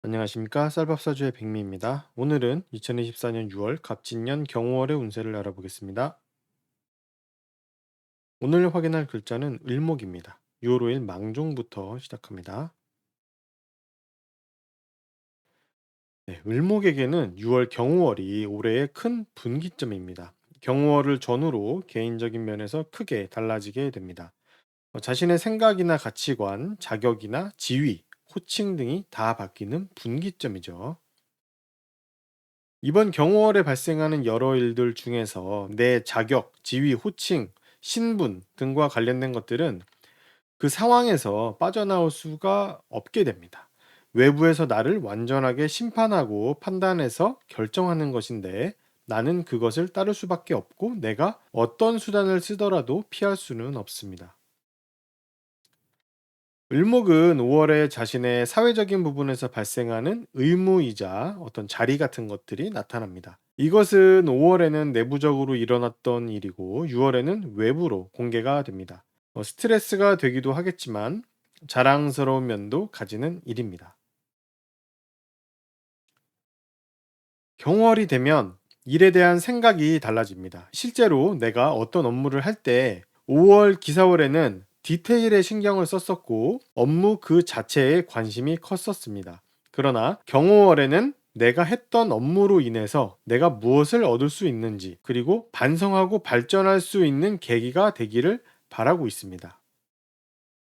안녕하십니까? 쌀밥사주의 백미입니다. 오늘은 2024년 6월 갑진년 경우월의 운세를 알아보겠습니다. 오늘 확인할 글자는 을목입니다. 6월 5일 망종부터 시작합니다. 네, 을목에게는 6월 경우월이 올해의 큰 분기점입니다. 경우월을 전후로 개인적인 면에서 크게 달라지게 됩니다. 자신의 생각이나 가치관, 자격이나 지위, 호칭 등이 다 바뀌는 분기점이죠. 이번 경호월에 발생하는 여러 일들 중에서 내 자격, 지위, 호칭, 신분 등과 관련된 것들은 그 상황에서 빠져나올 수가 없게 됩니다. 외부에서 나를 완전하게 심판하고 판단해서 결정하는 것인데 나는 그것을 따를 수밖에 없고 내가 어떤 수단을 쓰더라도 피할 수는 없습니다. 을목은 5월에 자신의 사회적인 부분에서 발생하는 의무이자 어떤 자리 같은 것들이 나타납니다. 이것은 5월에는 내부적으로 일어났던 일이고 6월에는 외부로 공개가 됩니다. 스트레스가 되기도 하겠지만 자랑스러운 면도 가지는 일입니다. 경월이 되면 일에 대한 생각이 달라집니다. 실제로 내가 어떤 업무를 할 때 5월 기사월에는 디테일에 신경을 썼었고 업무 그 자체에 관심이 컸었습니다. 그러나 경호월에는 내가 했던 업무로 인해서 내가 무엇을 얻을 수 있는지 그리고 반성하고 발전할 수 있는 계기가 되기를 바라고 있습니다.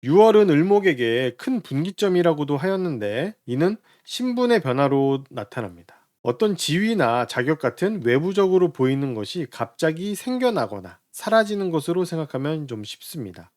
6월은 을목에게 큰 분기점이라고도 하였는데 이는 신분의 변화로 나타납니다. 어떤 지위나 자격 같은 외부적으로 보이는 것이 갑자기 생겨나거나 사라지는 것으로 생각하면 좀 쉽습니다.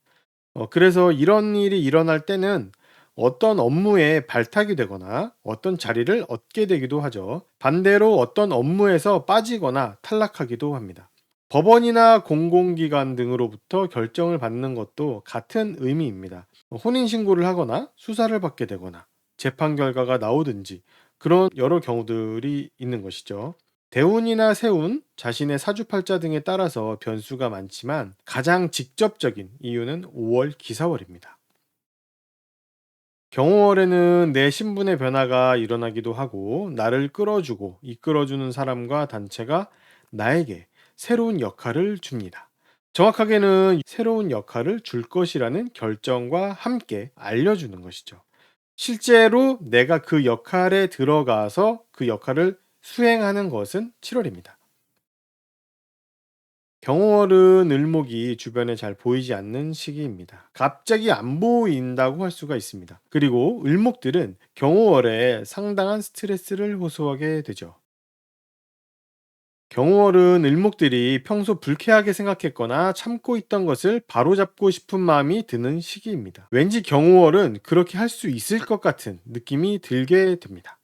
그래서 이런 일이 일어날 때는 어떤 업무에 발탁이 되거나 어떤 자리를 얻게 되기도 하죠. 반대로 어떤 업무에서 빠지거나 탈락하기도 합니다. 법원이나 공공기관 등으로부터 결정을 받는 것도 같은 의미입니다. 혼인신고를 하거나 수사를 받게 되거나 재판 결과가 나오든지 그런 여러 경우들이 있는 것이죠. 대운이나 세운, 자신의 사주팔자 등에 따라서 변수가 많지만 가장 직접적인 이유는 5월 기사월입니다. 경호월에는 내 신분의 변화가 일어나기도 하고 나를 끌어주고 이끌어주는 사람과 단체가 나에게 새로운 역할을 줍니다. 정확하게는 새로운 역할을 줄 것이라는 결정과 함께 알려주는 것이죠. 실제로 내가 그 역할에 들어가서 그 역할을 수행하는 것은 7월입니다. 경호월은 을목이 주변에 잘 보이지 않는 시기입니다. 갑자기 안 보인다고 할 수가 있습니다. 그리고 을목들은 경호월에 상당한 스트레스를 호소하게 되죠. 경호월은 을목들이 평소 불쾌하게 생각했거나 참고 있던 것을 바로잡고 싶은 마음이 드는 시기입니다. 왠지 경호월은 그렇게 할 수 있을 것 같은 느낌이 들게 됩니다.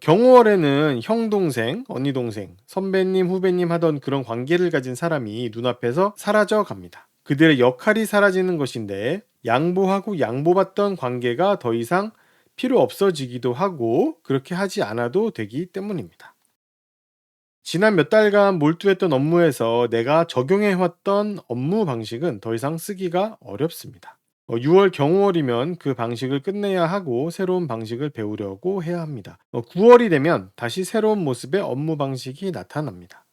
경호월에는 형 동생, 언니 동생, 선배님, 후배님 하던 그런 관계를 가진 사람이 눈앞에서 사라져 갑니다. 그들의 역할이 사라지는 것인데 양보하고 양보받던 관계가 더 이상 필요 없어지기도 하고 그렇게 하지 않아도 되기 때문입니다. 지난 몇 달간 몰두했던 업무에서 내가 적용해왔던 업무 방식은 더 이상 쓰기가 어렵습니다. 6월 경호월이면 그 방식을 끝내야 하고 새로운 방식을 배우려고 해야 합니다. 9월이 되면 다시 새로운 모습의 업무 방식이 나타납니다.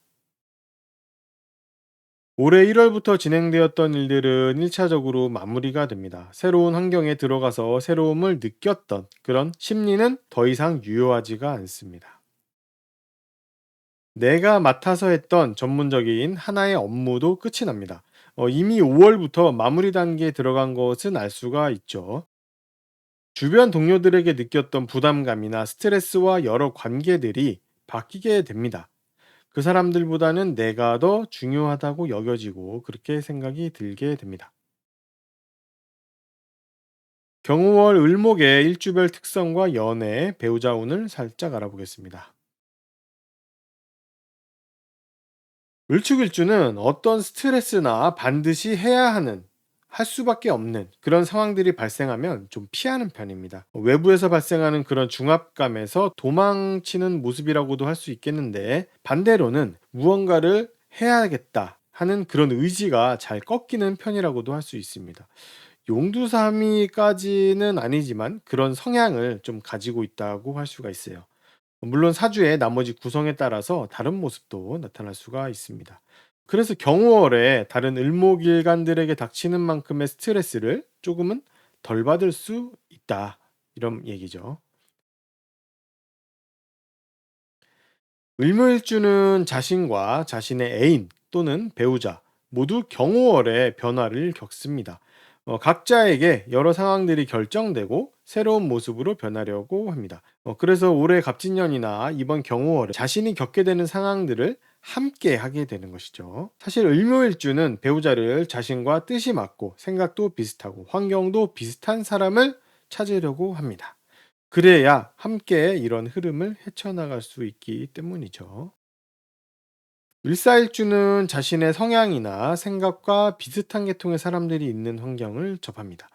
올해 1월부터 진행되었던 일들은 1차적으로 마무리가 됩니다. 새로운 환경에 들어가서 새로움을 느꼈던 그런 심리는 더 이상 유효하지가 않습니다. 내가 맡아서 했던 전문적인 하나의 업무도 끝이 납니다. 이미 5월부터 마무리 단계에 들어간 것은 알 수가 있죠. 주변 동료들에게 느꼈던 부담감이나 스트레스와 여러 관계들이 바뀌게 됩니다. 그 사람들보다는 내가 더 중요하다고 여겨지고 그렇게 생각이 들게 됩니다. 경우월 을목의 일주별 특성과 연애, 배우자 운을 살짝 알아보겠습니다. 을축일주는 어떤 스트레스나 반드시 해야 하는, 할 수밖에 없는 그런 상황들이 발생하면 좀 피하는 편입니다. 외부에서 발생하는 그런 중압감에서 도망치는 모습이라고도 할 수 있겠는데 반대로는 무언가를 해야겠다 하는 그런 의지가 잘 꺾이는 편이라고도 할 수 있습니다. 용두사미까지는 아니지만 그런 성향을 좀 가지고 있다고 할 수가 있어요. 물론 사주의 나머지 구성에 따라서 다른 모습도 나타날 수가 있습니다. 그래서 경우월에 다른 을목일간들에게 닥치는 만큼의 스트레스를 조금은 덜 받을 수 있다. 이런 얘기죠. 을묘일주는 자신과 자신의 애인 또는 배우자 모두 경호월의 변화를 겪습니다. 각자에게 여러 상황들이 결정되고 새로운 모습으로 변하려고 합니다. 그래서 올해 갑진년이나 이번 경호월에 자신이 겪게 되는 상황들을 함께 하게 되는 것이죠. 사실 을묘일주는 배우자를 자신과 뜻이 맞고 생각도 비슷하고 환경도 비슷한 사람을 찾으려고 합니다. 그래야 함께 이런 흐름을 헤쳐나갈 수 있기 때문이죠. 일사일주는 자신의 성향이나 생각과 비슷한 계통의 사람들이 있는 환경을 접합니다.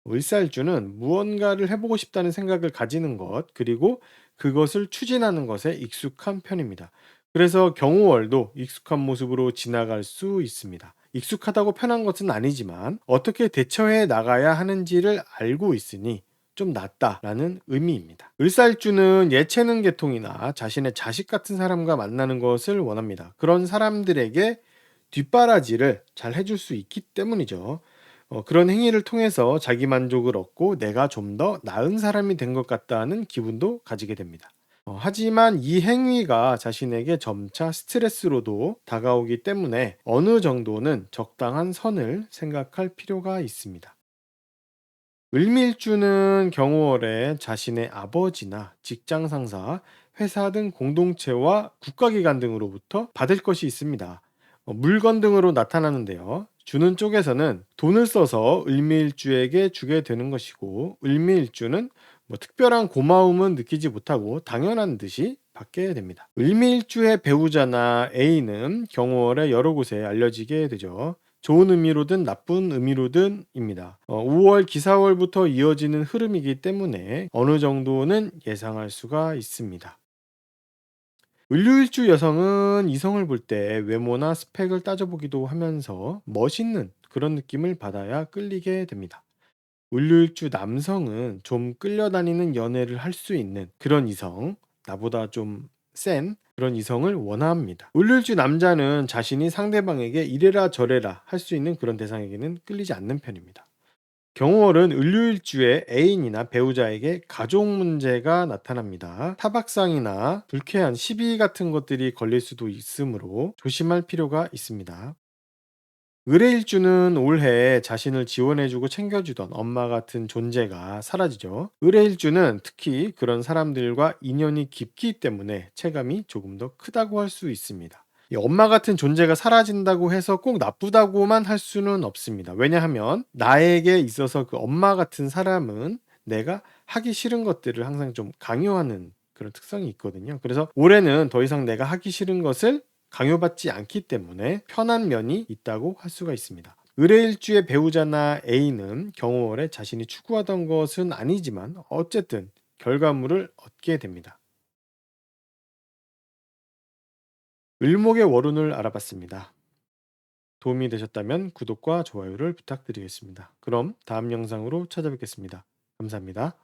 일사일주는 무언가를 해보고 싶다는 생각을 가지는 것, 그리고 그것을 추진하는 것에 익숙한 편입니다. 그래서 경우월도 익숙한 모습으로 지나갈 수 있습니다. 익숙하다고 편한 것은 아니지만 어떻게 대처해 나가야 하는지를 알고 있으니 좀 낫다라는 의미입니다. 을사일주는 예체능 계통이나 자신의 자식 같은 사람과 만나는 것을 원합니다. 그런 사람들에게 뒷바라지를 잘 해줄 수 있기 때문이죠. 그런 행위를 통해서 자기 만족을 얻고 내가 좀 더 나은 사람이 된 것 같다는 기분도 가지게 됩니다. 하지만 이 행위가 자신에게 점차 스트레스로도 다가오기 때문에 어느 정도는 적당한 선을 생각할 필요가 있습니다. 을밀주는 경호월에 자신의 아버지나 직장 상사, 회사 등 공동체와 국가기관 등으로부터 받을 것이 있습니다. 물건 등으로 나타나는데요. 주는 쪽에서는 돈을 써서 을미일주에게 주게 되는 것이고, 을미일주는 특별한 고마움은 느끼지 못하고 당연한 듯이 받게 됩니다. 을미일주의 배우자나 애인은 경호월에 여러 곳에 알려지게 되죠. 좋은 의미로든 나쁜 의미로든입니다. 5월 기사월부터 이어지는 흐름이기 때문에 어느 정도는 예상할 수가 있습니다. 을류일주 여성은 이성을 볼 때 외모나 스펙을 따져보기도 하면서 멋있는 그런 느낌을 받아야 끌리게 됩니다. 을류일주 남성은 좀 끌려다니는 연애를 할 수 있는 그런 이성, 나보다 좀 센 그런 이성을 원합니다. 을류일주 남자는 자신이 상대방에게 이래라 저래라 할 수 있는 그런 대상에게는 끌리지 않는 편입니다. 경호월은 을류일주의 애인이나 배우자에게 가족 문제가 나타납니다. 타박상이나 불쾌한 시비 같은 것들이 걸릴 수도 있으므로 조심할 필요가 있습니다. 을해일주는 올해 자신을 지원해주고 챙겨주던 엄마 같은 존재가 사라지죠. 을해일주는 특히 그런 사람들과 인연이 깊기 때문에 체감이 조금 더 크다고 할 수 있습니다. 이 엄마 같은 존재가 사라진다고 해서 꼭 나쁘다고만 할 수는 없습니다. 왜냐하면 나에게 있어서 그 엄마 같은 사람은 내가 하기 싫은 것들을 항상 좀 강요하는 그런 특성이 있거든요. 그래서 올해는 더 이상 내가 하기 싫은 것을 강요받지 않기 때문에 편한 면이 있다고 할 수가 있습니다. 의뢰일주의 배우자나 애인은 경호월에 자신이 추구하던 것은 아니지만 어쨌든 결과물을 얻게 됩니다. 을목의 월운을 알아봤습니다. 도움이 되셨다면 구독과 좋아요를 부탁드리겠습니다. 그럼 다음 영상으로 찾아뵙겠습니다. 감사합니다.